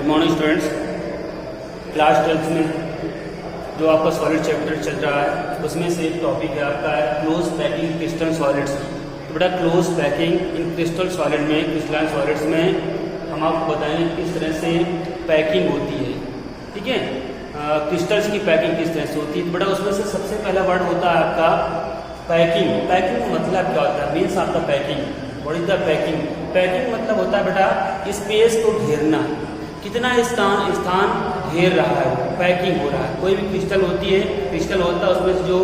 Good morning students. Class 12th में जो आपका सॉलिड चैप्टर चल रहा है उसमें से एक टॉपिक है आपका है क्लोज पैकिंग क्रिस्टल सॉलिड्स। तो बेटा close packing in crystal solid में, क्रिस्टलाइन सॉलिड्स में हम आपको बताएंगे किस तरह से पैकिंग होती है। ठीक है, क्रिस्टल्स की पैकिंग किस तरह से होती है। तो बेटा उसमें से सबसे पहला वर्ड होता है आपका पैकिंग। पैकिंग का मतलब क्या होता है, मीन्स आपका packing. What is the packing? Packing मतलब होता है बेटा स्पेस को घेरना, कितना स्थान घेर रहा है, पैकिंग हो रहा है। कोई भी क्रिस्टल होती है, क्रिस्टल होता है उसमें से जो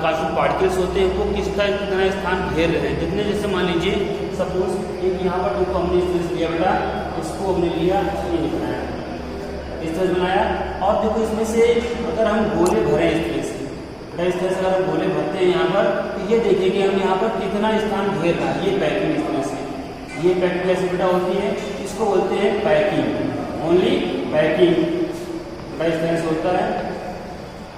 काफी पार्टिकल्स होते हैं वो कितना स्थान घेर रहे हैं। जितने जैसे मान लीजिए सपोज एक यहाँ पर तुमको हमने स्पेस लिया बेटा, इसको हमने लिया, ये बनाया, इस तरह बनाया। और देखो इसमें से अगर हम गोले भरें इस तरह से, इस तरह से अगर हम गोले भरते हैं यहाँ पर, तो ये देखेंगे हम यहाँ पर कितना स्थान घेर रहा है। ये पैकिंग इस तरह से, ये पैकिंग कैसे बेटा होती है, इसको बोलते हैं पैकिंग, ओनली पैकिंग बेटा इस तरह से होता है।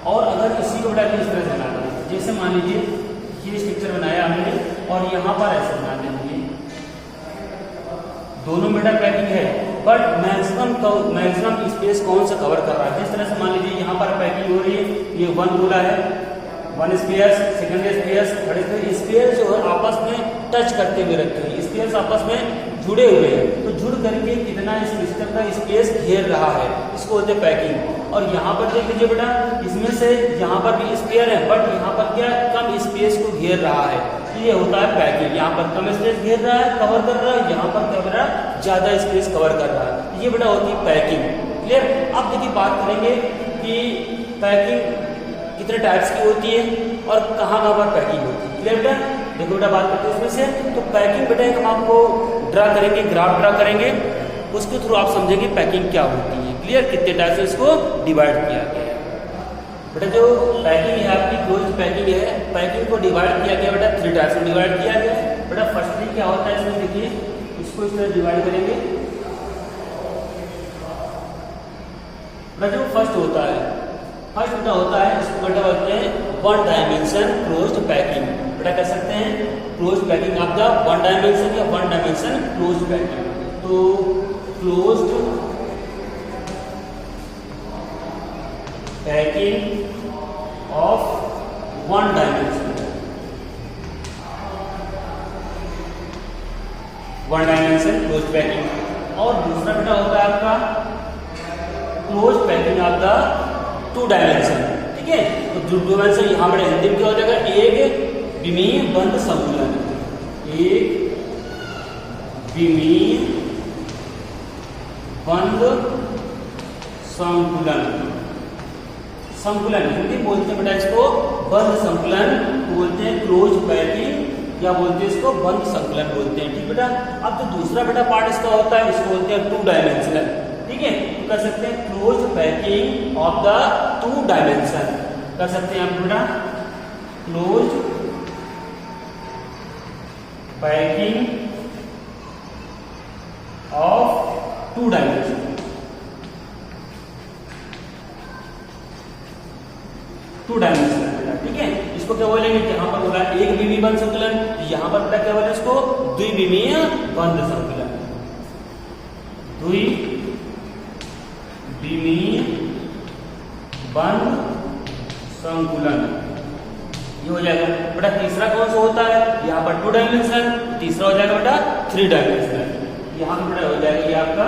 और अगर इसी को बेटा इस तरह से बनाना है, जैसे मान लीजिए ये स्ट्रक्चर बनाया हमने और यहाँ पर ऐसे बना देंगे, दोनों बेटा पैकिंग है, बट मैक्सिमम स्पेस कौन सा कवर कर रहा है। जिस तरह से मान लीजिए यहाँ पर पैकिंग हो रही है, ये वन गोला है, one sphere, second sphere, third sphere, sphere जो है आपस में टच करते हुए रखते हैं, स्पेयर आपस में जुड़े हुए हैं। तो जुड़ करके कितना इस क्रिस्टल का स्पेस घेर रहा है, इसको बोलते हैं पैकिंग। और यहाँ पर देख लीजिए बेटा, इसमें से यहाँ पर भी स्पेयर है, बट यहाँ पर क्या कम स्पेस को घेर रहा है, ये होता है पैकिंग। यहाँ पर कम स्पेस घेर रहा है, कवर कर रहा है, यहाँ पर क्या कर रहा है, ज्यादा स्पेस कवर कर रहा है, ये बेटा होती है पैकिंग। क्लियर? अब देखिए बात करेंगे कि पैकिंग कितने टाइप्स की होती है और कहाँ कहाँ पर पैकिंग होती है। क्लियर बेटा? देखो बेटा बात करते हैं उसमें से। तो पैकिंग बेटा हम आपको ड्रा करेंगे, ग्राफ ड्रा करेंगे, उसके थ्रू आप समझेंगे पैकिंग क्या होती है। क्लियर? कितने टाइप से इसको डिवाइड किया गया है। बेटा जो पैकिंग है आपकी क्लोज पैकिंग है, पैकिंग को डिवाइड किया गया बेटा 3 टाइप्स में डिवाइड किया गया है। बेटा फर्स्टली क्या होता है इसमें देखिए, इसको इस तरह डिवाइड करेंगे। बेटा जो फर्स्ट होता है, फर्स्ट बेटा होता है, इसको बेटा बोलते हैं वन डायमेंशन क्लोज्ड पैकिंग। बेटा कह सकते हैं closed packing of the one dimension या वन डायमेंशन क्लोज्ड पैकिंग। तो closed packing of one dimension, one dimension closed packing. और दूसरा बेटा होता है आपका closed packing of the 2 dimension. ठीक है, तो 2 डायमेंशन यहाँ पर हिंदी में क्या हो जाएगा, एक विमीय बंद संकुलन, एक विमीय बंद संकुलन। संकुलन हिंदी बोलते हैं बेटा इसको बंद संकुलन बोलते हैं, क्लोज पैकिंग या बोलते हैं इसको बंद संकुलन बोलते हैं। ठीक बेटा? अब जो दूसरा बेटा पार्ट इसका होता है, इसको बोलते हैं 2 डायमेंशनल। ठीक है, तो कर सकते हैं close packing of the 2 dimension, कर सकते हैं आप बेटा close packing of 2 dimension. 2 dimension बेटा। ठीक है, इसको क्या बोलेंगे, यहाँ पर होगा एक विमीय बंद संकुलन, यहाँ पर बेटा क्या बोले इसको द्विविमीय बंद संकुलन, द्विविमीय बंद संकुलन, ये हो जाएगा बेटा। तीसरा कौन सा होता है, यहाँ पर 2 डायमेंशन, तीसरा हो जाएगा बेटा 3 डायमेंशनल। यहाँ पर बेटा हो जाएगा ये आपका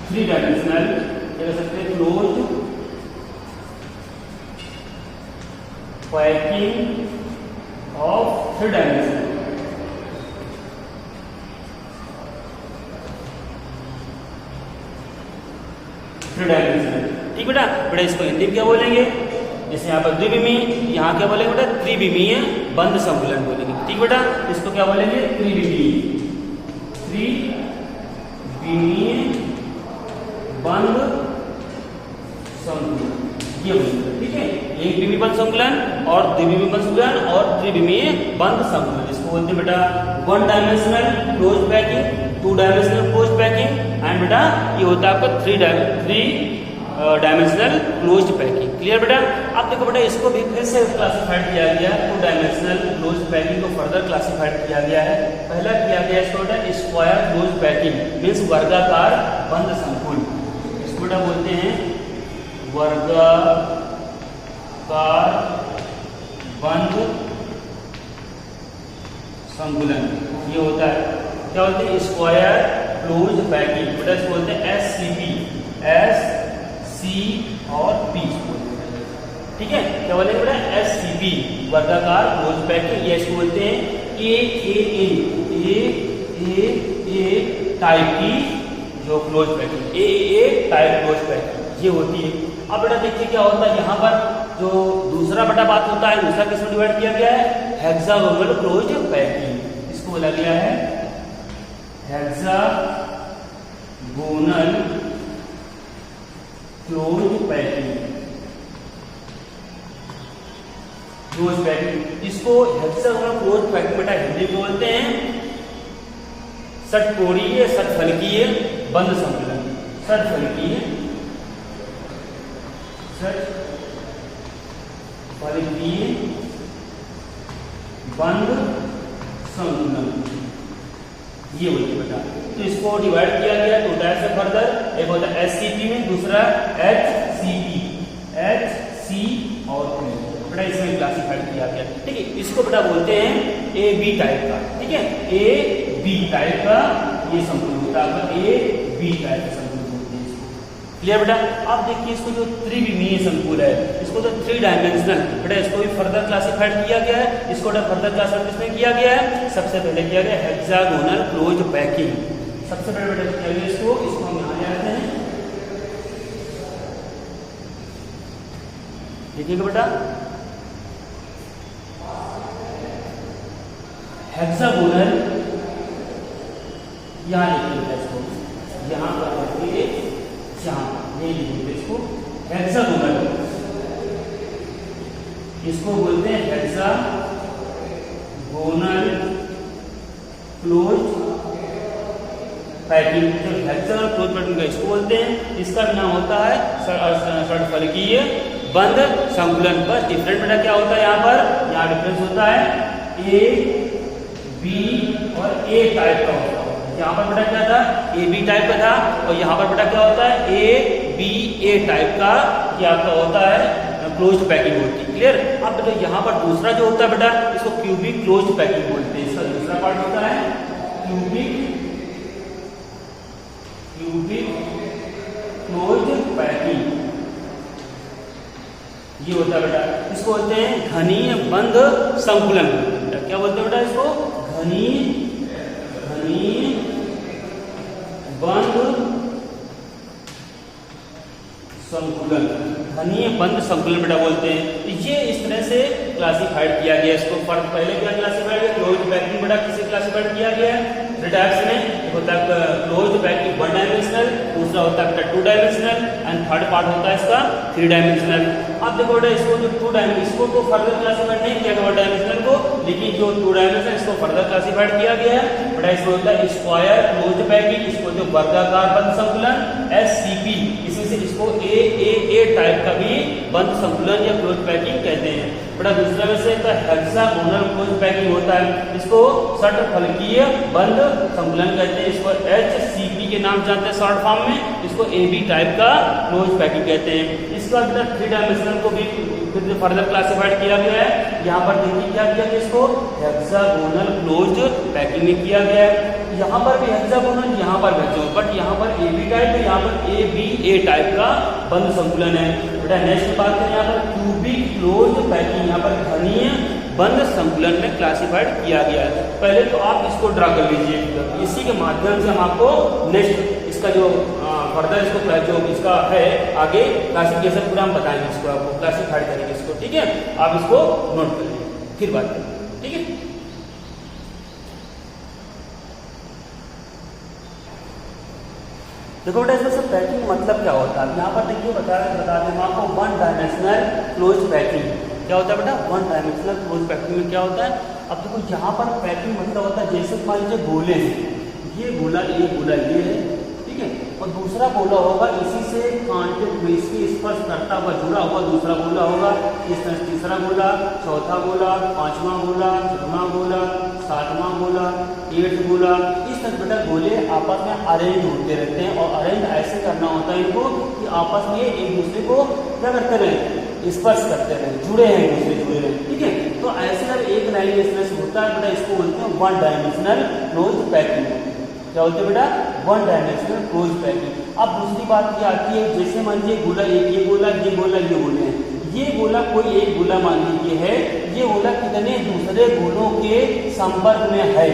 3 डायमेंशनल, कह सकते हैं क्लोज पैकिंग ऑफ 3 डायमेंशन। ठीक बेटा? बेटा इसको हिंदी में क्या बोलेंगे, जैसे यहाँ पर द्विविमीय, यहाँ क्या बोलेंगे बेटा त्रिविमीय बंद संकुलन बोलेंगे। ठीक बेटा? इसको क्या बोलेंगे, त्रिविमीय, त्रिविमीय बंद संकुलन, ये बोलेंगे। ठीक है, एक विमीय बंद संकुलन और द्विविमीय बंद संकुलन और त्रिविमीय बंद संकुलन, इसको बोलते हैं बेटा 1 dimensional close packing, 2 dimensional close packing, and बेटा ये होता है आपका 3 डायमेंशनल क्लोज्ड पैकिंग। क्लियर बेटा? अब देखो बेटा इसको भी फिर से क्लासिफाइड किया गया, 2 डायमेंशनल क्लोज्ड पैकिंग को फर्दर क्लासिफाइड किया गया है। पहला किया गया इसको बेटा स्क्वायर क्लोज्ड पैकिंग, मीन्स वर्गाकार बंद संकुल। इसको बेटा बोलते हैं वर्गाकार बंद संकुलन। ये होता है क्या बोलते हैं? Square closed packing. बेटा इसको बोलते हैं SCP, SC और P। ठीक है, क्या बोलेंगे बेटा? SCP वर्गाकार क्लोज्ड पैकिंग। ये इसको बोलते हैं AAA टाइप की जो closed packing, AAA type closed packing ये होती है। अब बेटा देखिए क्या होता है यहाँ पर, जो दूसरा बेटा बात होता है, दूसरा किसमें डिवाइड किया गया है? Hexagonal closed packing. इसको बोला गया है hexagonal closed packing, closed packing. इसको हेक्सागोनल क्लोज्ड पैकिंग बेटा हिंदी में बोलते हैं षटकोणीय षटफलकीय बंद संकुलन। षटफलकीय बंद संकुलन ये होती है बेटा। तो इसको डिवाइड किया गया 2 टाइप से फर्दर, एक होता है SCP में, दूसरा HCP, HC और P। बेटा इसमें क्लासिफाइड किया गया। ठीक है, इसको बेटा बोलते हैं AB टाइप का। ठीक है, AB टाइप का ये संकुल होता है, AB टाइप का संकुल बोलते हैं इसको। क्लियर बेटा? अब देखिए इसको जो त्रिविमीय संकुल है, इसको तो 3 डायमेंशनल बेटा, इसको भी फर्दर क्लासिफाइड किया गया है। इसको फर्दर क्लासिफाइड किसमें किया गया है? सबसे पहले किया गया हेक्सागोनल क्लोज्ड पैकिंग। सबसे पहले बेटा किया गया इसको हम यहाँ ले आते हैं। देखिएगा बेटा हेक्सागोनल, यहाँ लिखिएगा इसको, यहाँ पर रखिए, यहाँ ये लिखिएगा इसको हेक्सागोनल। इसको बोलते हैं हेक्सागोनल क्लोज्ड पैकिंग। जो हेक्सागोनल क्लोज्ड पैकिंग का इसको बोलते हैं, इसका भी नाम होता है षटफलकीय बंद संकुलन। बस डिफरेंट बेटा क्या होता है यहाँ पर, यहाँ डिफरेंस होता है A, B और A टाइप का होता है। यहाँ पर बेटा क्या था? AB टाइप का था, और यहाँ पर बेटा क्या होता है? ABA टाइप का ये आपका होता है क्लोज्ड पैकिंग होती है। क्लियर? अब बेटा यहाँ पर दूसरा जो होता है बेटा, इसको क्यूबिक क्लोज्ड पैकिंग बोलते हैं। इसका दूसरा पार्ट होता है क्यूबिक क्लोज्ड पैकिंग, ये होता है बेटा। इसको बोलते हैं घनीय बंद संकुलन। क्या बोलते हैं बेटा इसको? घनीय बंद संकुलन, घनीय बंद संकुलन बेटा बोलते हैं। ये इस तरह से क्लासिफाइड किया गया। इसको फर्क पहले क्या क्लासिफाइड किया? क्लोज्ड पैकिंग बेटा किसे क्लासिफाइड किया गया है? 3 टाइप्स में। एक होता है क्लोज्ड पैकिंग 1 डायमेंशनल, दूसरा होता है 2 डायमेंशनल, एंड थर्ड पार्ट होता है इसका 3 डायमेंशनल। अब देखो बेटा इसको जो 2 डायमेंशनल, इसको तो फर्दर क्लासिफाइड नहीं किया गया 1 डायमेंशनल को, लेकिन जो 2 डायमेंशनल इसको फर्दर क्लासिफाइड किया गया है बेटा। इसको होता है स्क्वायर क्लोज्ड पैकिंग, इसको जो वर्गाकार बंद संकुलन SCP, इसमें से इसको AAA टाइप का भी बंद संकुलन या क्लोज्ड पैकिंग कहते हैं बेटा। दूसरा में से हेक्सागोनल क्लोज्ड पैकिंग होता है, इसको षटफलकीय बंद संकुलन कहते हैं। इसको HCP के नाम जानते हैं शॉर्ट फॉर्म में, इसको AB टाइप का क्लोज्ड पैकिंग कहते हैं। इसका बेटा 3 डायमेंशनल को भी फर्दर क्लासिफाइड किया गया है। यहाँ पर देखिए क्या किया गया, इसको हेक्सागोनल क्लोज्ड पैकिंग में किया गया है। यहाँ पर भी हेक्सागोनल, यहाँ पर भी हेक्सागोनल, बट यहाँ पर AB टाइप है, यहाँ पर ABA टाइप का बंद संकुलन है बेटा। नेक्स्ट बात करें यहाँ पर क्यूबिक क्लोज्ड पैकिंग, यहाँ पर घनीय बंद संकुलन में क्लासिफाइड किया गया है। पहले तो आप इसको ड्रा कर लीजिए, इसी के माध्यम से हम आपको नेक्स्ट इसका जो फर्दर इसको जो इसका है आगे क्लासिफिकेशन पूरा हम बताएंगे, इसको आपको क्लासिफाइड करेंगे इसको। ठीक है, आप इसको नोट कर लीजिए, फिर बात करेंगे। ठीक है, देखो बेटा इसमें से पैकिंग मतलब क्या होता है यहाँ पर देखिए बता दें आपको। 1 डायमेंशनल क्लोज्ड पैकिंग क्या होता है बेटा? 1 डायमेंशनल क्लोज्ड पैकिंग में क्या होता है? अब देखो यहाँ पर पैकिंग मतलब होता है, जैसे मान लीजिए गोले हैं, ये गोला ये है, ठीक है, और दूसरा गोला होगा इसी से कांटेक्ट में इसकी स्पर्श करता हुआ जुड़ा हुआ दूसरा गोला होगा। इस तरह तीसरा गोला, चौथा गोला, पांचवा गोला, छठवां गोला, सातवां गोला, 8वां गोला। इस तरह बेटा गोले आपस में अरेंज होते रहते हैं और अरेंज ऐसे करना होता है इनको कि आपस में एक दूसरे को क्या करते रहे, स्पर्श करते रहे, जुड़े हैं एक दूसरे जुड़े रहे। ठीक है, तो ऐसे जब एक लाइन इस तरह से होता है बेटा इसको बोलते हैं वन डायमेंशनल क्लोज पैकिंग। क्या बोलते हैं बेटा, वन डायमेंशनल क्लोज पैकिंग। अब दूसरी बात ये आती है, जैसे मान लीजिए गोला ये गोला ये गोला ये गोले हैं, ये गोला कोई एक गोला मान लीजिए है, ये गोला कितने दूसरे गोलों के संपर्क में है।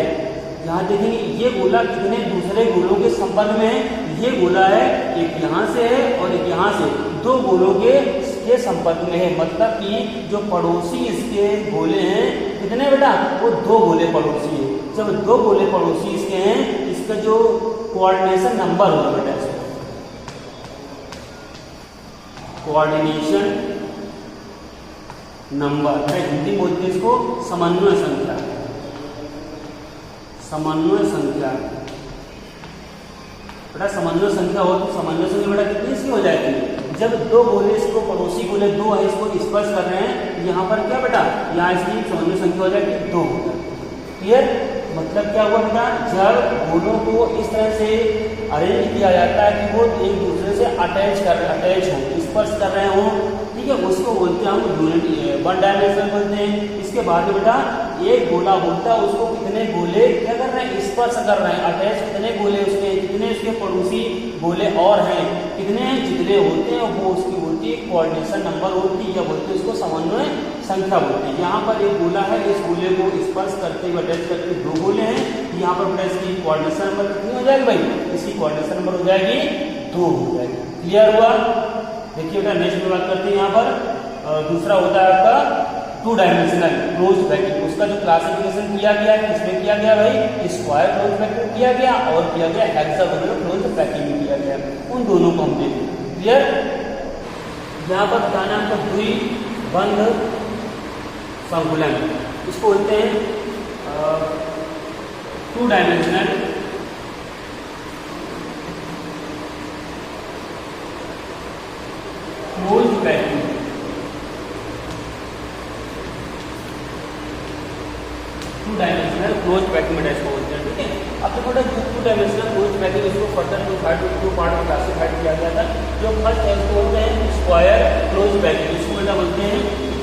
यहाँ देखेंगे ये गोला कितने दूसरे गोलों के संपर्क में है। ये गोला है एक यहाँ से है और एक यहाँ से, दो गोलों के संपर्क में है। मतलब कि जो पड़ोसी इसके गोले हैं कितने बेटा, वो दो गोले पड़ोसी है। जब दो गोले पड़ोसी इसके हैं, इसका जो कोऑर्डिनेशन नंबर होगा बेटा, कोऑर्डिनेशन नंबर, हिंदी बोलते हैं इसको समन्वय संख्या। समन्वय संख्या बेटा, समन्वय संख्या हो तो समन्वय संख्या बेटा कितनी इसकी हो जाएगी, जब दो गोले इसको पड़ोसी गोले दो है इसको स्पर्श कर रहे हैं, यहाँ पर क्या बेटा, यहाँ इसकी समन्वय संख्या हो जाएगी 2। क्लियर, मतलब क्या हुआ बेटा, जब गोलों को इस तरह से अरेंज किया जाता है कि वो एक दूसरे से अटैच हो, स्पर्श कर रहे हो, ठीक है, उसको बोलते हैं हम यूनिट वन डायमेंशनल बोलते हैं। इसके बाद में बेटा एक गोला होता है, उसको कितने गोले क्या कर रहे हैं, स्पर्श कर रहे हैं, अटैच कितने गोले उसके, कितने उसके पड़ोसी गोले और हैं, कितने जितने होते हैं वो उसकी होती है कोऑर्डिनेशन नंबर होती है, या बोलते हैं उसको समन्वय संख्या बोलते हैं। यहाँ पर एक गोला है, इस गोले को स्पर्श करते हुए अटैच करते हुए 2 गोले हैं, यहाँ पर बेटा इसकी कोऑर्डिनेशन नंबर कितनी हो जाएगी भाई, इसकी कोऑर्डिनेशन नंबर हो जाएगी 2 हो जाएगी। क्लियर हुआ। देखिए बेटा नेक्स्ट में बात करते हैं, यहाँ पर दूसरा होता है आपका 2 डायमेंशनल क्लोज पैकिंग। उसका जो क्लासिफिकेशन किया गया है किसमें किया गया भाई, स्क्वायर क्लोज पैकिंग किया गया और किया गया हेक्सागोनल क्लोज पैकिंग में किया गया। उन दोनों को हम देखें। क्लियर, यहाँ पर बताना आपको द्विबंध संकुलन, इसको बोलते हैं 2 dimensional close packing. 2 dimensional close packing में इसको बोलते हैं। ठीक है, अब तो थोड़ा 2 डायमेंशनल क्लोज पैकिंग इसको फर्दर टू पार्ट में क्लासिफाइड किया गया था। जो फर्स्ट है उसको बोलते हैं स्क्वायर क्लोज पैकिंग, इसको बेटा बोलते हैं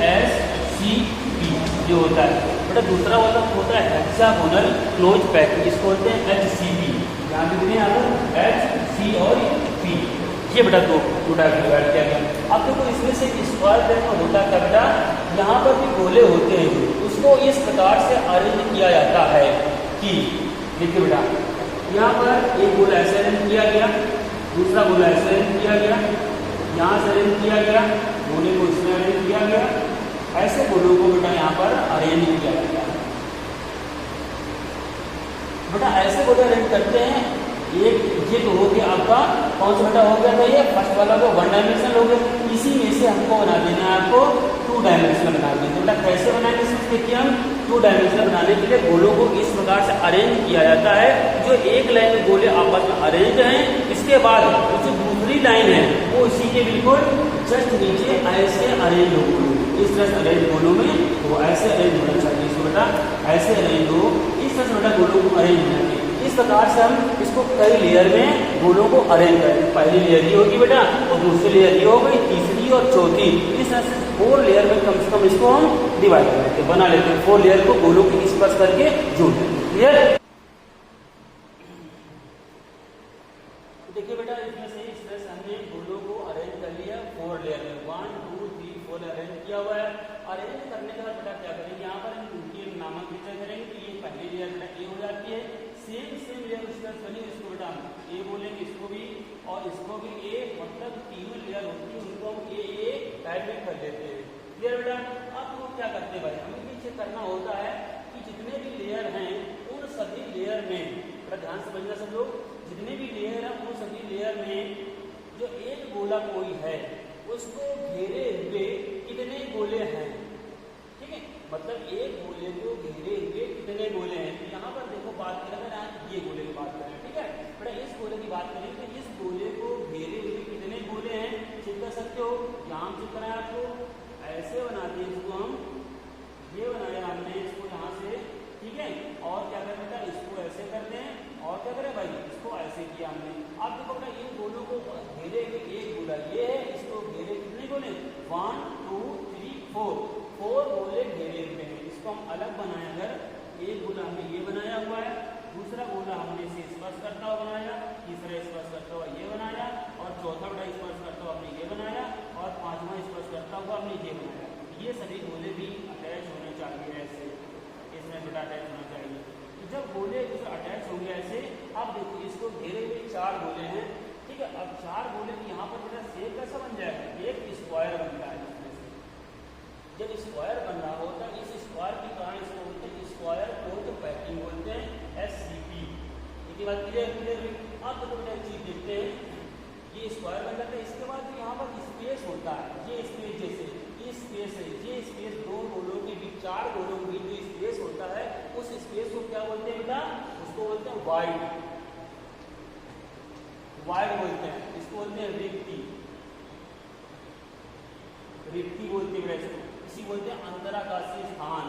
SCP, जो होता है बेटा। दूसरा वाला होता है हेक्सागोनल क्लोज पैकिंग, इसको बोलते हैं HCP। यहाँ पे देखिए यहाँ HC और P, ये बेटा 2 टाइप डिवाइड किया गया। अब देखो इसमें से स्क्वायर पैक में होता है बेटा, यहाँ पर भी गोले होते हैं, उसको इस प्रकार से अरेंज किया जाता है कि देखिए बेटा यहाँ पर एक गोला ऐसे अरेंज किया गया, दूसरा गोला ऐसे अरेंज किया गया, यहाँ से अरेंज किया गया, गोले को इसमें अरेंज किया गया, ऐसे गोलों को बेटा यहाँ पर अरेंज किया जाता है। बेटा ऐसे गोले अरेंज करते हैं, एक ये तो हो गया आपका कौन सा बेटा हो गया था, ये फर्स्ट वाला को 1 डायमेंशनल हो गया। इसी में से हमको बना देना है आपको 2 डायमेंशनल बना देना। बेटा कैसे बनाएंगे, देखिए हम 2 डायमेंशनल बनाने के लिए गोलों को इस प्रकार से अरेंज किया जाता है, जो एक लाइन में गोले आपस में अरेंज हैं, इसके बाद जो दूसरी लाइन है वो इसी के बिल्कुल जस्ट नीचे ऐसे अरेंज हो, इस तरह से अरेंज गोलों में वो ऐसे अरेंज होना चाहिए। इसको बेटा ऐसे अरेंज हो, इस तरह से बेटा गोलों को अरेंज होना चाहिए। इस प्रकार से हम इसको कई लेयर में गोलों को अरेंज करें। पहली लेयर ये होगी बेटा, और दूसरी लेयर ये हो गई, तीसरी और चौथी, इस तरह से 4 लेयर में कम से कम इसको हम डिवाइड करके बना लेते हैं। 4 लेयर को गोलों की स्पर्श करके जोड़ देते हैं। क्लियर, देखिए बेटा इसमें से इस तरह से हमने गोलों को अरेंज कर लिया 4 लेयर में, 1 2 3 4 अरेंज किया हुआ है। अरेंज करने के बाद बेटा क्या करेंगे, यहाँ पर हम इनके नामांकित करेंगे कि ये पहली लेयर बेटा ए हो जाती है। सेम लेयर उसका बनी, इसको बेटा हम ए बोलेंगे, इसको भी और इसको भी ए, मतलब तीनों लेयर होती है उनको हम ए टाइप में कर लेते हैं। क्लियर बेटा, अब वो क्या करते हैं भाई, हमें पीछे करना होता है कि जितने भी लेयर हैं उन सभी लेयर में, बड़ा ध्यान समझना सब लोग, जितने भी लेयर हैं उन सभी लेयर में जो एक गोला कोई है उसको घेरे हुए कितने गोले हैं। ठीक है, मतलब एक गोले को घेरे हुए कितने गोले हैं। यहाँ पर देखो बात करें, ये गोले की बात करें, ठीक है, बेटा इस गोले की बात करें तो इस गोले को घेरे हुए कितने गोले हैं चेक कर सकते हो। यहाँ चेक कराया आपको, ऐसे बनाते हैं इसको हम, ये बनाया हमने इसको यहाँ से, ठीक है। और क्या करें बेटा, इसको ऐसे करते हैं और क्या करें भाई, इसको ऐसे किया हमने। अब देखो बेटा इन गोलों को घेरे हुए एक गोला ये है, इसको घेरे कितने गोले, 1 2 3 4 गोले घेरे हुए हैं। इसको हम अलग बनाया, अगर एक गोला हमने ये बनाया हुआ है, दूसरा गोला हमने इसे स्पर्श करता हुआ बनाया, तीसरा स्पर्श करता हुआ ये बनाया, और चौथा बेटा स्पर्श करता हुआ हमने ये बनाया, और पांचवा स्पर्श करता हुआ हमने ये बनाया। ये सभी गोले भी अटैच होने चाहिए ऐसे, इसमें बेटा अटैच होना चाहिए। तो जब गोले अटैच होंगे ऐसे, अब देखो इसको घेरे हुए 4 गोले हैं, ठीक है। अब 4 गोले की यहाँ पर बेटा शेप कैसा बन जाएगा, एक स्क्वायर बनता है। जब स्क्वायर बन रहा होता है, इस स्क्वायर के कारण इसको बोलते हैं स्क्वायर क्लोज पैकिंग, बोलते हैं SCP। इसके बाद क्लियर। अब तो बेटा एक चीज देखते हैं, ये स्क्वायर बन जाता है, इसके बाद यहाँ पर स्पेस होता है, ये स्पेस जैसे ये स्पेस है, ये स्पेस दो गोलों के बीच, 4 गोलों के बीच जो स्पेस होता है, उस स्पेस को क्या बोलते हैं बेटा, उसको बोलते हैं वाइड बोलते हैं, इसको बोलते हैं रिक्ति बोलते हैं बेटा इसको। इसी बोलते हैं अंतराकाशीय स्थान,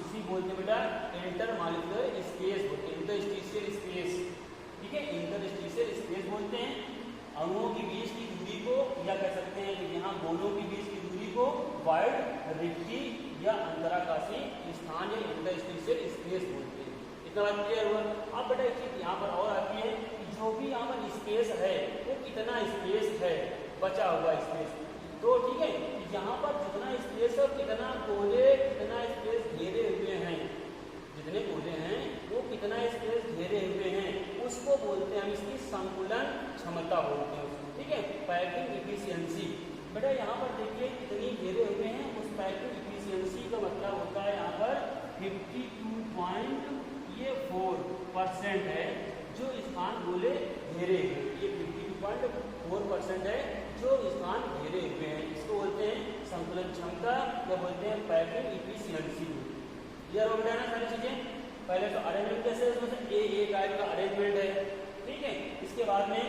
इसी बोलते हैं बेटा इंटरमॉलिक्यूलर स्पेस बोलते हैं, इंटरस्टिशियल स्पेस, ठीक है। इंटरस्टिशियल स्पेस बोलते हैं अणुओं के बीच की दूरी को, या कह सकते हैं कि यहाँ गोलों के बीच की दूरी को वाइड रिक्ति या अंतराकाशीय स्थान या इंटरस्टिशियल स्पेस बोलते हैं। इतना बात क्लियर हुआ। अब बेटा एक चीज यहाँ पर और आती है कि जो भी यहाँ पर स्पेस है वो कितना स्पेस है, बचा हुआ स्पेस, तो ठीक है यहाँ पर जितना स्पेस है कितना गोले, कितना स्पेस घेरे हुए हैं, जितने गोले हैं वो कितना स्पेस घेरे हुए हैं, उसको बोलते हैं हम, इसकी संकुलन क्षमता बोलते हैं उसको, ठीक है, पैकिंग इफिशियंसी। बेटा यहाँ पर देखिए कितनी घेरे हुए हैं, उस पैकिंग इफिशियंसी का मतलब होता है यहाँ पर 52.4% है जो स्थान गोले घेरे हैं, ये 52.4% है जो स्थान घेरे हुए हैं, इसको बोलते हैं संकुलन क्षमता या बोलते हैं पैकिंग इफिशियंसी। क्लियर हो गया ना सारी चीजें। पहले तो अरेंजमेंट कैसे, उसमें ए टाइप का अरेंजमेंट है, ठीक है। इसके बाद में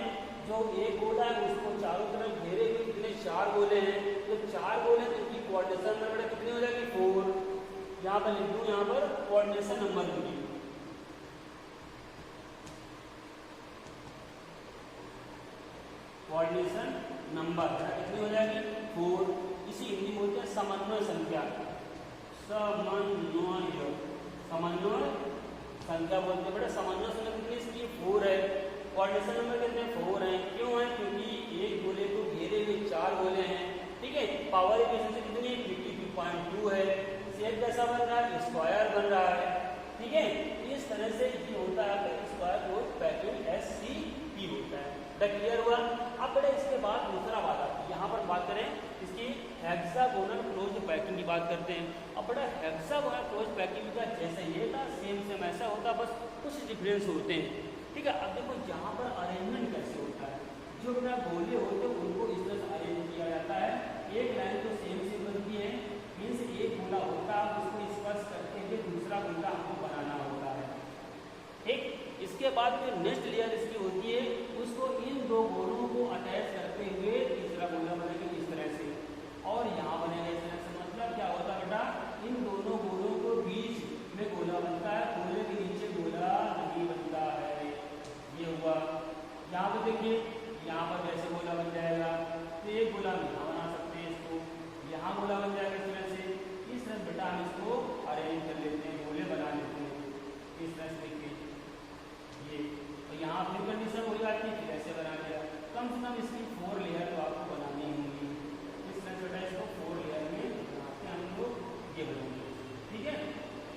जो एक गोला है उसको चारों तरफ घेरे हुए कितने 4 गोले हैं, तो 4 गोले तो इनकी कोऑर्डिनेशन नंबर कितनी हो जाएगी 4, यहाँ पर लिख दूं, यहाँ पर कोऑर्डिनेशन नंबर दूंगी, कोऑर्डिनेशन नंबर कितनी हो जाएगी 4। इसी हिंदी में बोलते हैं समन्वय संख्या, समन्वय संख्या बोलते हैं बेटा। समन्वय संख्या कितनी इसकी 4 है, कोऑर्डिनेशन नंबर कितने 4 है, क्यों है, क्योंकि एक गोले को घेरे हुए 4 गोले हैं, ठीक है। पावर एफिशिएंसी कितनी 52.2 है, शेप कैसा बन रहा है, स्क्वायर बन रहा है, ठीक है। इस तरह से ये होता है स्क्वायर क्लोज पैकिंग SCP होता है। क्लियर हुआ। अब बेटा इसके बाद दूसरा बात आती है, यहाँ पर बात करें इसकी हेक्सागोनल क्लोज पैकिंग की बात करते हैं। अब बेटा हेक्सागोनल क्लोज पैकिंग का जैसे ये था सेम ऐसा होता, बस कुछ डिफरेंस होते हैं, ठीक है। अब देखो यहाँ पर अरेंजमेंट कैसे होता है, जो बेटा गोले होते हैं उनको इस तरह से अरेंज किया जाता है, एक लाइन तो सेम बनती है, मीन्स एक गोला होता है उसको स्पर्श करके फिर दूसरा गोला हमको बनाना होता है, ठीक। इसके बाद जो नेक्स्ट लेयर इसकी होती है उसको इन 2 गोलों को अटैच करते हुए तीसरा गोला बनेगा इस तरह से, और यहाँ बनेगा इस तरह से। मतलब क्या होता है बेटा, इन दोनों गोलों को बीच में गोला बनता है, गोले के नीचे गोला नहीं बनता है, ये हुआ। यहाँ पे देखिए यहाँ पर कैसे गोला बन जाएगा, तो एक गोला हम यहाँ बना सकते हैं, इसको यहाँ गोला बन जाएगा इस तरह से। इस तरह बेटा हम इसको अरेंज कर लेते हैं, गोले बना लेते हैं इस तरह से। देखिए ये तो यहाँ फिर कंडीशन हो जाती है, कैसे बना लिया, कम से कम इसकी 4 लेयर तो आपको बनानी होगी। इस तरह से बेटा इसको 4 लेयर में बनाते हैं हम लोग, ये बनाएंगे, ठीक है।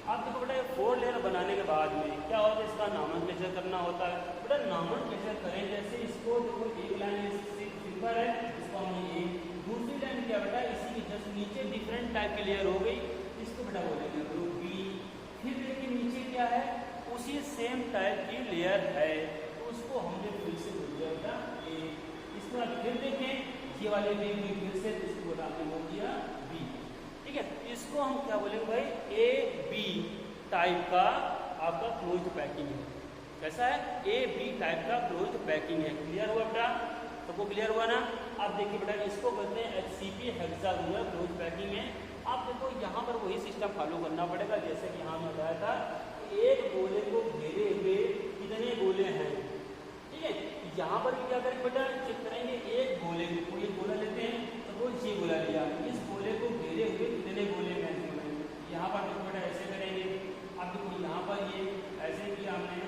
अब देखो बेटा 4 लेयर बनाने के बाद में क्या होता है, इसका नामनक्लेचर करना होता है। बेटा नामनक्लेचर करें जैसे इसको देखो, एक लाइन सिंपल है, इसको हमने ए, दूसरी लाइन क्या बेटा इसी की जस्ट नीचे डिफरेंट टाइप की लेयर हो गई, इसको बेटा बोलेंगे ग्रुप बी। फिर देखिए नीचे क्या है, उसी सेम टाइप की लेयर है, तो उसको हमने फिर से बोल दिया बेटा ए। इसके बाद फिर देखें ये वाले बी फिर से इसको बोला हमने बोल दिया बी, ठीक है। इसको हम क्या बोलेंगे भाई टाइप का आपका क्लोज्ड पैकिंग है। कैसा है? ए बी टाइप का क्लोज्ड पैकिंग है। क्लियर हुआ बेटा? सबको क्लियर हुआ ना? आप देखिए बेटा, इसको कहते हैं HCP हेक्सागोनल क्लोज पैकिंग है। आप देखो यहाँ पर वही सिस्टम फॉलो करना पड़ेगा जैसे कि यहाँ मैं बताया था, एक गोले को घेरे हुए कितने गोले हैं, ठीक है। यहाँ पर भी क्या करेंगे बेटा, चेक करेंगे एक गोले को, कोई गोला लेते हैं तो वो ये गोला लिया, इस गोले को घेरे हुए कितने गोले मैक्सिमम हैं। यहाँ पर देखो बेटा ऐसे करेंगे, अब देखो यहाँ पर ये ऐसे किया हमने,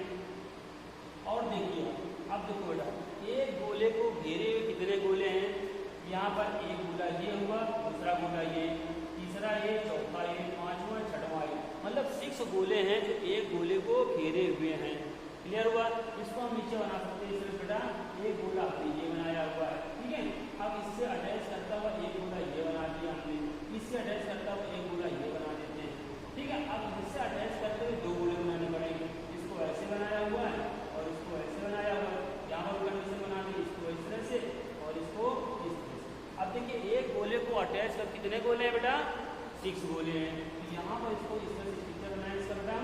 और देखिए अब देखो बेटा एक गोले को घेरे हुए कितने गोले हैं। यहाँ पर एक गोला ये हुआ, दूसरा गोला ये, तीसरा ये, चौथा ये, पांचवा, छठवां ये, मतलब 6 गोले हैं जो एक गोले को घेरे हुए हैं। क्लियर हुआ? इसको हम नीचे बना सकते हैं। इसमें बेटा एक गोला हमने ये बनाया हुआ है, ठीक है। अब इससे अटैच करता हुआ एक गोला ये बना दिया हमने, इससे अटैच करता हुआ एक गोला ये बना देते हैं, ठीक है। अब इससे अटैच करते हुए 2 गोले बनाने पड़ेंगे। इसको ऐसे बनाया हुआ है और इसको ऐसे बनाया हुआ है। यहाँ पर कंडीशन बना दी, इसको इस तरह से और इसको इस तरह से। अब देखिए एक गोले को अटैच कर कितने गोले हैं बेटा? 6 गोले हैं। तो यहाँ पर इसको इस तरह से पिक्चर बनाएंगे, इसका बेटा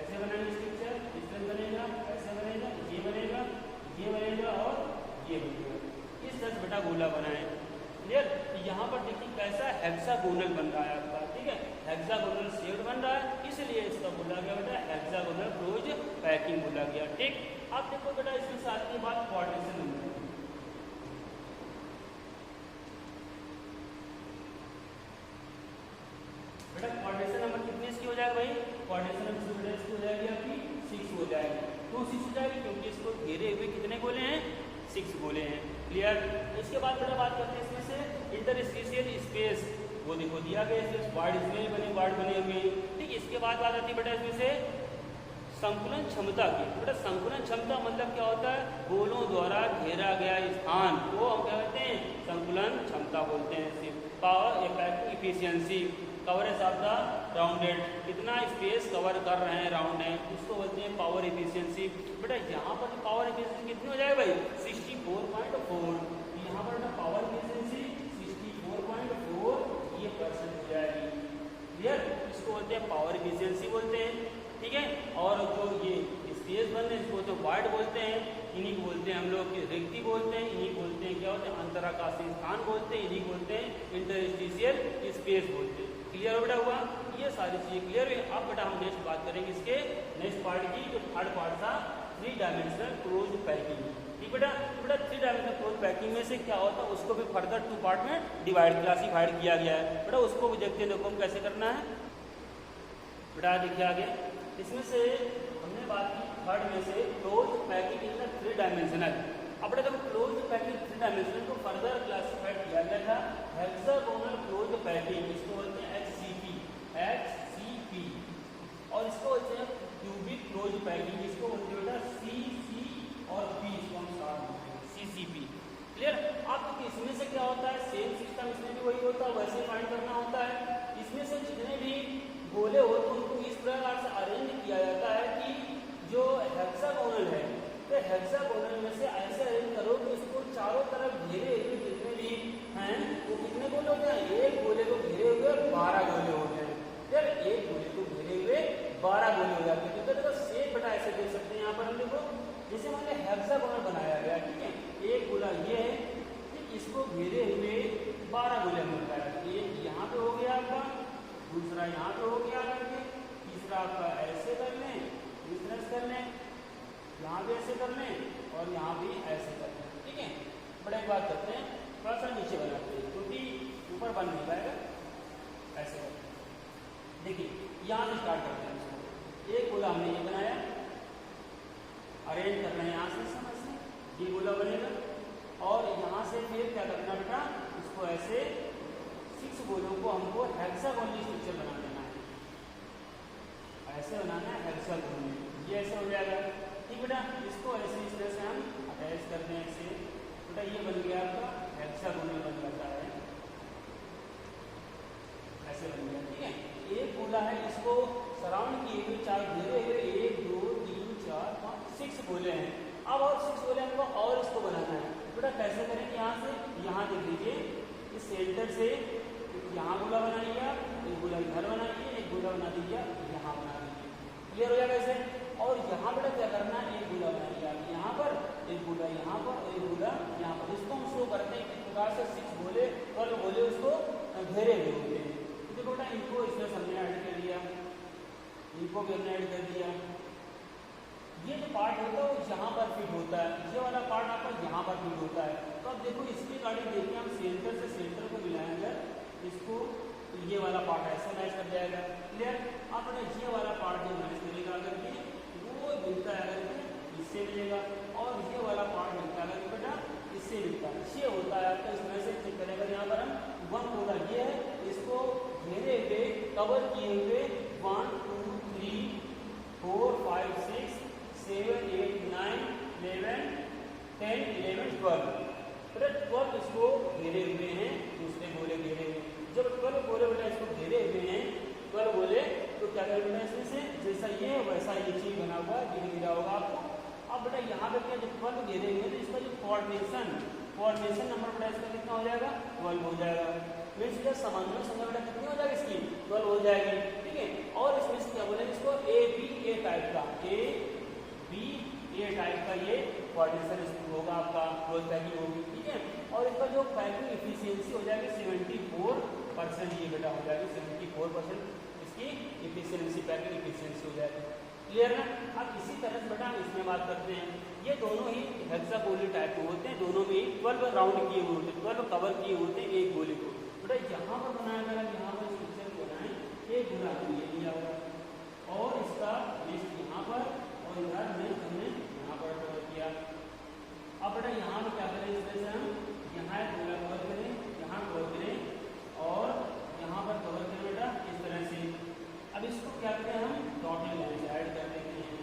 ऐसे बनाएंगे इस पिक्चर, इस तरह बनेगा, ऐसे बनेगा, ये बनेगा, ये बनेगा और ये बनेगा। इस तरह से बेटा गोला बनाए। क्लियर? यहाँ पर देखिए कैसा हेक्सागोनल बन रहा है आपका, ठीक है। हेक्सागोनल शेप बन रहा है, इसलिए इसका बोला गया बेटा हेक्सागोनल क्लोज पैकिंग बोला गया, ठीक। अब देखो बेटा इसके साथ की बात कोऑर्डिनेशन नंबर। बेटा कोऑर्डिनेशन नंबर कितनी इसकी हो जाएगा भाई? कोऑर्डिनेशन नंबर इसकी हो जाएगी आपकी 6 हो जाएगी। क्यों 6 हो जाएगी? क्योंकि इसको घेरे हुए कितने गोले हैं? 6 गोले हैं। क्लियर? इसके बाद बेटा बात करते हैं इसमें से इंटरस्टिशियल स्पेस, वो देखो दिया गया है, वार्ड इसमें बने, वार्ड बने हुए हैं, ठीक। इसके बाद बात आती है बेटा इसमें से संकुलन क्षमता की। बेटा संकुलन क्षमता मतलब क्या होता है? गोलों द्वारा घेरा गया स्थान को हम क्या कहते हैं? संकुलन क्षमता बोलते हैं। Power packing efficiency, coverage of the rounded, कितना स्पेस कवर कर रहे हैं राउंड है, उसको बोलते हैं पावर इफिशियंसी। बेटा यहाँ पर पावर इफिशियंसी कितनी हो जाएगी भाई? 64.4। यहाँ पर बेटा पावर इफिशियंसी 64.4 ये % हो जाएगी। क्लियर? इसको बोलते हैं पावर इफिशियंसी बोलते हैं, ठीक है। और जो ये स्पेस बन रहे हैं इसको तो वार्ड बोलते हैं, इन्हीं को बोलते हैं हम लोग रिक्ति बोलते हैं, इन्हीं बोलते हैं क्या होते हैं? अंतराकाशीय स्थान बोलते हैं, इन्हीं बोलते हैं इंटरस्टिशियल स्पेस बोलते हैं। क्लियर बेटा हुआ? ये सारी चीजें क्लियर हुई। अब बेटा हम नेक्स्ट बात करेंगे इसके नेक्स्ट पार्ट की, जो थर्ड पार्ट था 3 डायमेंशनल क्लोज पैकिंग, ठीक बेटा। बेटा 3 डायमेंशनल क्लोज पैकिंग में से क्या होता है उसको भी फर्दर 2 पार्ट में क्लासिफाइड किया गया है। बेटा उसको भी देखते हैं, देखो हम कैसे करना है। बेटा देखिए आगे इसमें से हमने बात की थर्ड में से close packing in the 3 dimensional. अब बेटा जब क्लोज पैकिंग 3 डायमेंशनल को फर्दर क्लासिफाइड किया गया था हेक्सागोनल क्लोज पैकिंग, इसको बोलते हैं HCP, और इसको बोलते हैं क्यूबिक क्लोज पैकिंग, इसको बोलते हैं बेटा CC और P, इसको हम साथ CCP। क्लियर? अब तो इसमें से क्या होता है? सेम सिस्टम इसमें भी वही होता है, वैसे फाइंड करना होता है। इसमें से जितने भी गोले होते हैं उनको इस प्रकार से अरेंज किया जाता है कि जो हेक्सागोनल है तो हेक्सागोनल में से ऐसे अरेंज करो कि उसको चारों तरफ घेरे हुए जितने भी हैं वो कितने गोले होते हैं? एक गोले को घेरे हुए 12 गोले होते हैं। यार एक गोले को घेरे हुए 12 गोले हो जाते हैं। तो सेम बेटा ऐसे देख सकते हैं, यहाँ पर हम देखो जैसे मैंने हेक्सागोनल बनाया गया, ठीक है। एक गोला ये है, इसको घेरे हुए 12 गोले मिलता है। एक यहाँ पे हो गया आपका, दूसरा यहाँ पे हो गया करके, तीसरा आपका ऐसे कर लें, तीसरा कर लें, यहाँ भी ऐसे कर लें और यहाँ भी ऐसे कर लें, ठीक है। बड़ा एक बात करते हैं, थोड़ा सा नीचे बनाते हैं क्योंकि ऊपर बन नहीं पाएगा, ऐसे करते हैं। देखिए यहाँ से स्टार्ट करते हैं इसको। एक गोला हमने ये बनाया, अरेंज कर रहे हैं यहाँ से समझ से, ये गोला बनेगा और यहाँ से फिर क्या करना बेटा? इसको ऐसे 6 गोलों को हमको हेक्सागोनल स्ट्रक्चर बना देना है, ऐसे बनाना है हेक्सागोनल, ये ऐसे हो जाएगा, ठीक बेटा। इसको ऐसे इस तरह से हम अटैच करते हैं ऐसे, बेटा ये बन गया आपका हेक्सागोनल बन जाता है, ऐसे बन गया, ठीक है। एक गोला है, इसको सराउंड किए हुए 4 घेरे हुए 1 2 3 4 5 6 गोले हैं। अब और 6 गोले हमको और इसको बनाना है, बेटा कैसे करेंगे? यहाँ से यहाँ देख लीजिए, इस सेंटर से यहाँ गोला बनाइए, एक गोला इधर बनाइए, एक एक गोला बना दीजिए, यहाँ बना दीजिए, क्लियर हो जाएगा ऐसे। और यहाँ बेटा क्या करना है, एक गोला बना दिया यहाँ पर, एक गोला यहाँ पर और एक गोला यहाँ पर। इसको हम शो करते हैं किस प्रकार से, 6 गोले 12 गोले उसको घेरे हुए होते हैं। तो देखो बेटा इनको इसमें हमने ऐड कर दिया, इनको भी हमने ऐड कर दिया। ये जो पार्ट होता है वो यहाँ पर फिट होता है, ये वाला पार्ट आपका यहाँ पर फिट होता है। तो अब देखो इसकी गाड़ी देखिए, हम सेंटर से सेंटर को मिलाएंगे इसको, तो ये वाला पार्ट ऐसे मैच कर जाएगा, क्लियर। आपने ये वाला पार्ट जो मैच करेगा अगर कि वो मिलता है अगर कि इससे मिलेगा, और ये वाला पार्ट मिलता है अगर बेटा इससे मिलता है, ये होता है आपका। इसमें से चेक करेगा यहाँ पर हम 1 गोला ये है, इसको घेरे हुए कवर किए हुए 1 2 3 4 5 6 7 8 9 11 10 11 12, 12 इसको घेरे हुए हैं, दूसरे गोले घेरे हुए हैं। जब 12 गोले बेटा इसको घेरे हुए हैं 12 गोले, तो क्या करेंगे इसमें से जैसा ये है वैसा ये चीज बना हुआ गिर गिरा होगा आपको। अब बेटा यहाँ पे क्या, जब 12 घेरे हुए तो इसका जो कोऑर्डिनेशन नंबर बेटा इसका कितना हो जाएगा, 12 हो जाएगा। मीन्स जो समन्वय संख्या बेटा कितनी हो जाएगी इसकी, 12 हो जाएगी, ठीक है। और इसमें से क्या बोलेंगे इसको A टाइप का, A टाइप का ये कोऑर्डिनेशन होगा आपका, क्लोज पैकिंग होगी, ठीक है। और इसका जो पैकिंग इफिशियंसी हो जाएगी 74% ये बेटा हो जाएगी, 74% इसकी इफिशियंसी, पैकिंग इफिशियंसी हो जाएगी, क्लियर ना। अब इसी तरह से बेटा हम इसमें बात करते हैं, ये दोनों ही हेक्सागोनल टाइप के होते हैं, दोनों में 12 राउंड किए हुए होते हैं, 12 कवर किए होते हैं एक गोले को। बेटा यहाँ पर बनाया गया, यहाँ पर स्ट्रक्चर बनाए, एक गोला ये लिया हुआ और इसका नेक्स्ट यहाँ पर और इधर में हमने यहाँ पर कवर किया। अब बेटा यहाँ पर क्या करें, इसमें से हम यहाँ एक गोला कवर करें, यहाँ कवर करें और यहाँ पर कवर करें बेटा इस तरह से। अब इसको क्या करें, हम डॉटेड लाइन से ऐड कर देते हैं,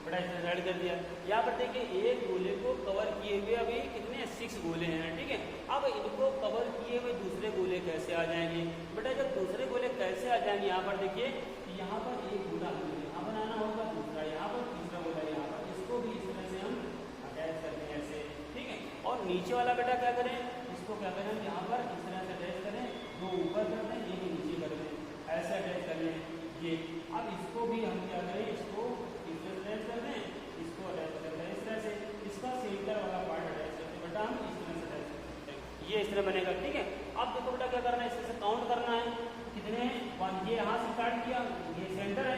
बड़ा इस तरह ऐड कर दिया। यहाँ पर देखिए एक गोले को कवर किए हुए अभी कितने 6 गोले हैं, ठीक है। अब इनको कवर किए हुए दूसरे गोले कैसे आ जाएंगे बेटा, जब दूसरे गोले कैसे आ जाएंगे, यहाँ पर देखिए यहाँ पर एक गोला हमें यहाँ बनाना होगा, दूसरा यहाँ पर, तीसरा गोला यहाँ पर, इसको भी इस तरह से हम अटैच करते हैं ऐसे, ठीक है। और नीचे वाला बेटा क्या करें, इसको क्या करें, यहाँ पर इस तरह से अटैच करें, 2 ऊपर कर दें, 1 नीचे कर दें, ऐसे अटैच कर लें ये। अब इसको भी हम क्या करें, इसको अटैच कर दें, इसको अटैच कर दें इस तरह से, इसका सेंटर वाला पार्ट अटैच करते हैं बेटा हम इस तरह से अटैच करते हैं, ये इस तरह बनेगा, ठीक है। अब देखो बेटा क्या करना है, इस तरह से काउंट करना है कितने, ये यहाँ से स्टार्ट किया, ये सेंटर है,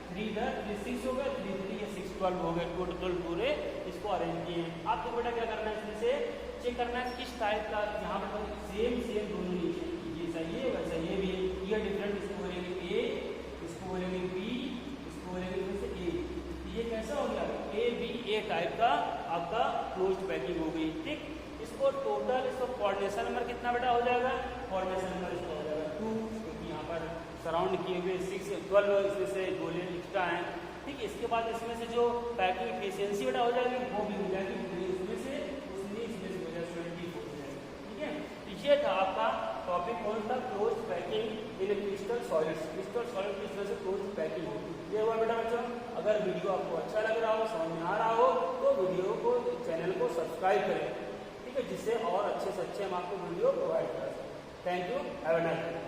3 इधर, 3 6 हो गए, 3 3 ये 6 12 हो गए, टोटल पूरे इसको अरेंज किए हैं। अब देखो बेटा क्या करना है, इसमें से चेक करना है किस टाइप का, यहाँ पर सेम दोनों नीचे, जैसा ये वैसा ये भी, ये डिफरेंट, इसको बोलेंगे A, इसको बोलेंगे B, इसको बोलेंगे A। ये कैसा हो गया, A टाइप का आपका क्लोज्ड पैकिंग हो गई, ठीक। इसको टोटल इसको कोऑर्डिनेशन नंबर कितना बेटा हो जाएगा, कोऑर्डिनेशन नंबर इसका हो जाएगा 2, क्योंकि यहाँ पर सराउंड किए हुए 6 12 इसमें से गोले एक्स्ट्रा हैं, ठीक। इसके बाद इसमें से जो पैकिंग एफिशिएंसी बेटा हो जाएगी वो भी हो जाएगी, इसमें से उसने इसमें से हो जाएगा 24 हो जाएगा, ठीक है। ये था आपका टॉपिक कौन सा, close packing in crystal solids. Crystal solid किस तरह से क्लोज पैकिंग होती है, ये हुआ बेटा बच्चों। अगर वीडियो आपको अच्छा लग रहा हो, समझ में आ रहा हो, तो वीडियो को, चैनल को सब्सक्राइब करें, ठीक है, जिससे और अच्छे से अच्छे हम आपको वीडियो प्रोवाइड कर सकें। Thank you, have a nice day.